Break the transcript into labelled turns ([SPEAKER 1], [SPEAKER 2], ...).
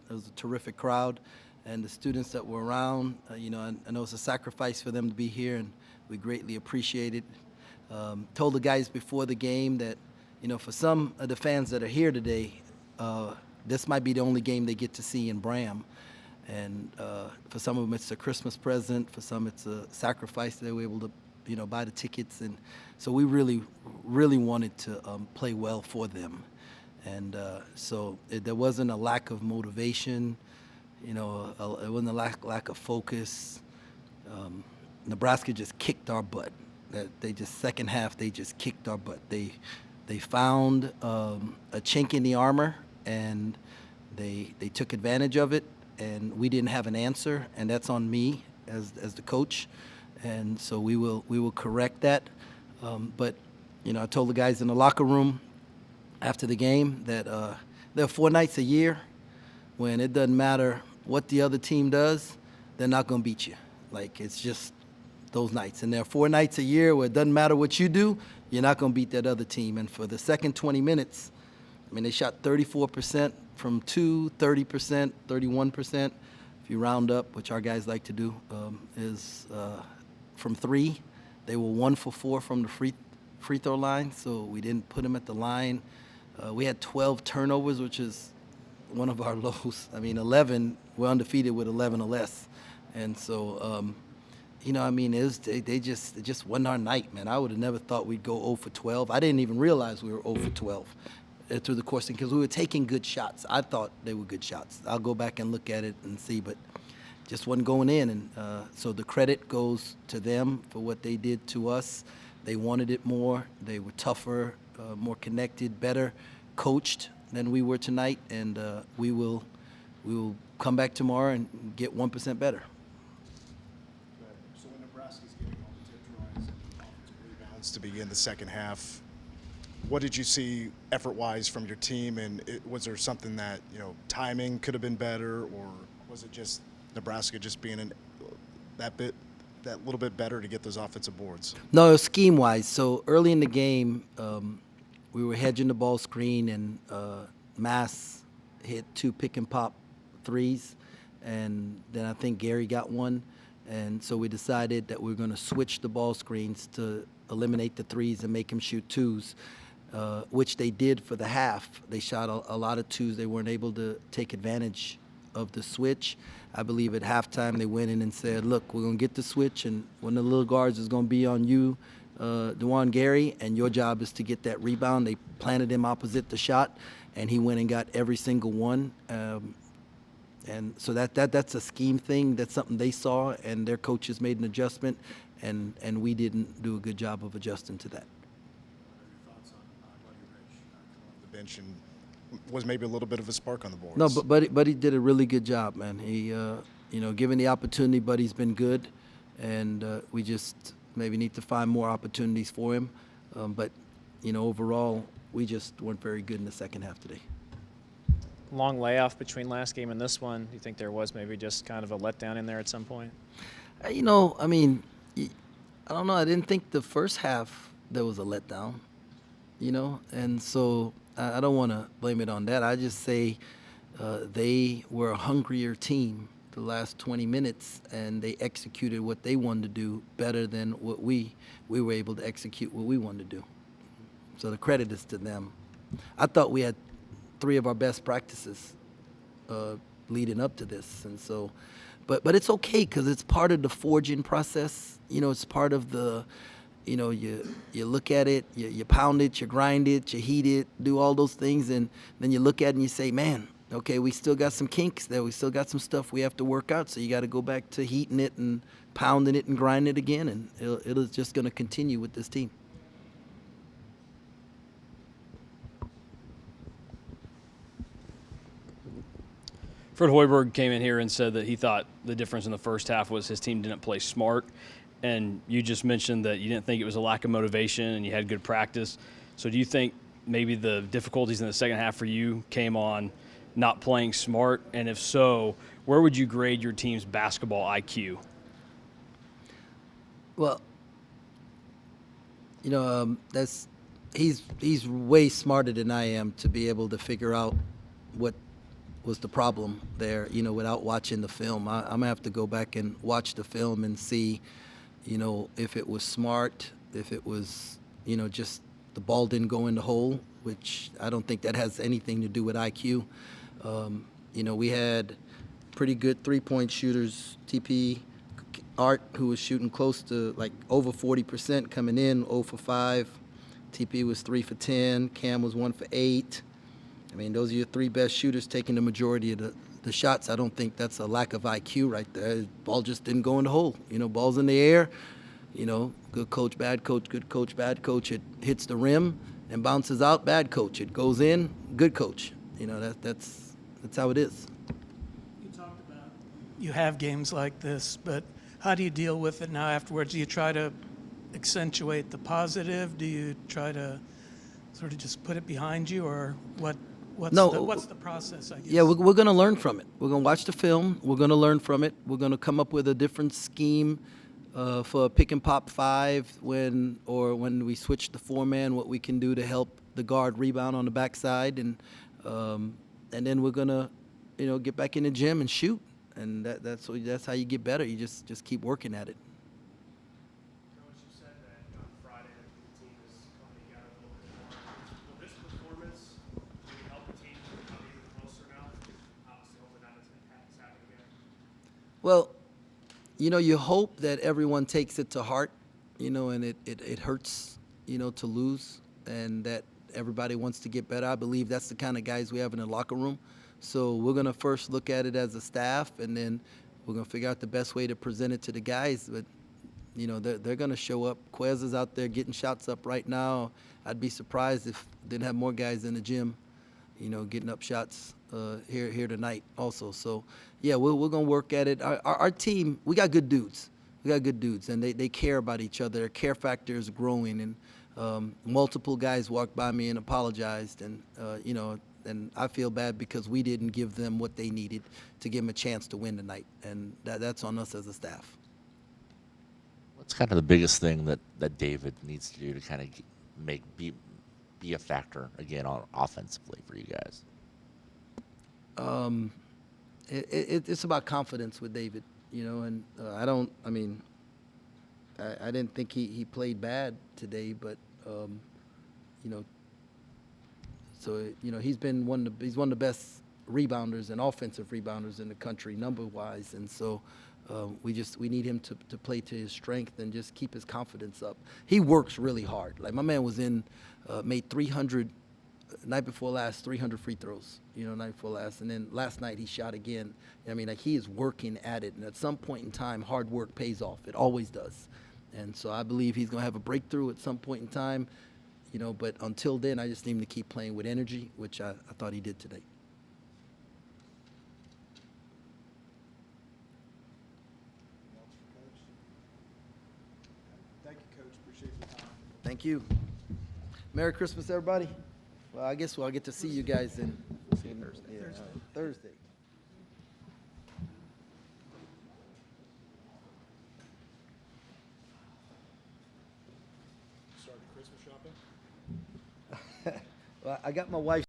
[SPEAKER 1] It was a terrific crowd, and the students that were around, I know it's a sacrifice for them to be here, and we greatly appreciate it. Told the guys before the game that, for some of the fans that are here today, this might be the only game they get to see in Bram. And for some of them, it's a Christmas present. For some, it's a sacrifice. They were able to, buy the tickets. And so we really, really wanted to play well for them. And there wasn't a lack of motivation. It wasn't a lack of focus. Nebraska just kicked our butt. Second half, they just kicked our butt. They found a chink in the armor, and they took advantage of it. And we didn't have an answer, and that's on me as the coach. And so we will correct that. But I told the guys in the locker room after the game that there are 4 nights a year when it doesn't matter what the other team does, they're not going to beat you. Like, it's just those nights. And there are 4 nights a year where it doesn't matter what you do, you're not going to beat that other team. And for the second 20 minutes, they shot 34% from 2, 30%, 31%. If you round up, which our guys like to do, is from 3. They were 1 for 4 from the free throw line, so we didn't put them at the line. We had 12 turnovers, which is one of our lows. 11, we're undefeated with 11 or less. And so, it just wasn't our night, man. I would have never thought we'd go 0 for 12. I didn't even realize we were 0 for 12 through the course, because we were taking good shots. I thought they were good shots. I'll go back and look at it and see, but just wasn't going in. And so the credit goes to them for what they did to us. They wanted it more. They were tougher, more connected, better coached than we were tonight. And we will come back tomorrow and get 1% better.
[SPEAKER 2] So when Nebraska's getting all the tip tries and offensive rebounds to begin the second half, what did you see effort-wise from your team, and was there something that, timing could have been better, or was it just Nebraska just being that little bit better to get those offensive boards?
[SPEAKER 1] No, it was scheme-wise. So early in the game, we were hedging the ball screen, and Mass hit 2 pick-and-pop threes, and then I think Gary got one. And so we decided that we were going to switch the ball screens to eliminate the threes and make them shoot 2s. Which they did for the half. They shot a lot of 2s. They weren't able to take advantage of the switch. I believe at halftime they went in and said, look, we're going to get the switch, and one of the little guards is going to be on you, DeJuan Gary, and your job is to get that rebound. They planted him opposite the shot, and he went and got every single one. And so that's a scheme thing. That's something they saw, and their coaches made an adjustment, and we didn't do a good job of adjusting to that.
[SPEAKER 2] Bench and was maybe a little bit of a spark on the boards.
[SPEAKER 1] No, but he did a really good job, man. He, given the opportunity, Buddy's been good, and we just maybe need to find more opportunities for him. But overall, we just weren't very good in the second half today.
[SPEAKER 3] Long layoff between last game and this one. Do you think there was maybe just kind of a letdown in there at some point?
[SPEAKER 1] I don't know. I didn't think the first half there was a letdown, and so I don't want to blame it on that. I just say they were a hungrier team the last 20 minutes, and they executed what they wanted to do better than what we were able to execute what we wanted to do. So the credit is to them. I thought we had 3 of our best practices leading up to this, and so, but it's okay because it's part of the forging process. It's part of the. You look at it, you pound it, you grind it, you heat it, do all those things, and then you look at it and you say, man, okay, we still got some kinks there. We still got some stuff we have to work out, so you got to go back to heating it and pounding it and grinding it again, and it is just going to continue with this team.
[SPEAKER 4] Fred Hoiberg came in here and said that he thought the difference in the first half was his team didn't play smart. And you just mentioned that you didn't think it was a lack of motivation and you had good practice. So do you think maybe the difficulties in the second half for you came on not playing smart? And if so, where would you grade your team's basketball IQ?
[SPEAKER 1] Well, he's way smarter than I am to be able to figure out what was the problem there, you know, without watching the film. I'm going to have to go back and watch the film and see, you know, if it was smart, if it was, you know, just the ball didn't go in the hole, which I don't think that has anything to do with IQ. You know, we had pretty good three-point shooters. TP Art, who was shooting close to like over 40% coming in, 0 for 5. TP was 3 for 10. Cam was 1 for 8. I mean, those are your three best shooters taking the majority of the shots. I don't think that's a lack of IQ right there. The ball just didn't go in the hole. You know, ball's in the air. You know, good coach, bad coach, good coach, bad coach. It hits the rim and bounces out, bad coach. It goes in, good coach. You know, that's how it is.
[SPEAKER 5] You talked about you have games like this, but how do you deal with it now afterwards? Do you try to accentuate the positive? Do you try to sort of just put it behind you, or what's the process, I guess?
[SPEAKER 1] Yeah, we're going to learn from it. We're going to watch the film. We're going to learn from it. We're going to come up with a different scheme for a pick and pop 5 when we switch the 4-man, what we can do to help the guard rebound on the backside, and then we're going to, you know, get back in the gym and shoot. And that's how you get better. You just keep working at it.
[SPEAKER 6] Coach, you said that on Friday that the team is coming together a little bit more. Will this performance really help the team become even closer now? Obviously, hopefully not as it's happening again.
[SPEAKER 1] Well, you know, you hope that everyone takes it to heart, you know, and it hurts, you know, to lose, and that everybody wants to get better. I believe that's the kind of guys we have in the locker room. So we're going to first look at it as a staff, and then we're going to figure out the best way to present it to the guys. But, you know, they're going to show up. Quez is out there getting shots up right now. I'd be surprised if didn't have more guys in the gym, you know, getting up shots here tonight also. So, yeah, we're going to work at it. Our team, we got good dudes. We got good dudes, and they care about each other. Their care factor is growing, and multiple guys walked by me and apologized, and, you know, and I feel bad because we didn't give them what they needed to give them a chance to win tonight, and that's on us as a staff.
[SPEAKER 7] What's kind of the biggest thing that David needs to do to kind of be a factor again on offensively for you guys?
[SPEAKER 1] It's about confidence with David, you know, and I didn't think he played bad today, but you know. So, you know, he's one of the best rebounders and offensive rebounders in the country, number-wise. And so we need him to play to his strength and just keep his confidence up. He works really hard. Like, my man was made 300, night before last, 300 free throws, you know, night before last. And then last night he shot again. I mean, like, he is working at it. And at some point in time, hard work pays off. It always does. And so I believe he's going to have a breakthrough at some point in time. You know, but until then, I just need him to keep playing with energy, which I thought he did today.
[SPEAKER 2] Thank you, Coach. Appreciate your time.
[SPEAKER 1] Thank you. Merry Christmas, everybody. Well, I guess I'll get to see you guys in Thursday.
[SPEAKER 2] Started Christmas shopping?
[SPEAKER 1] Well, I got my wife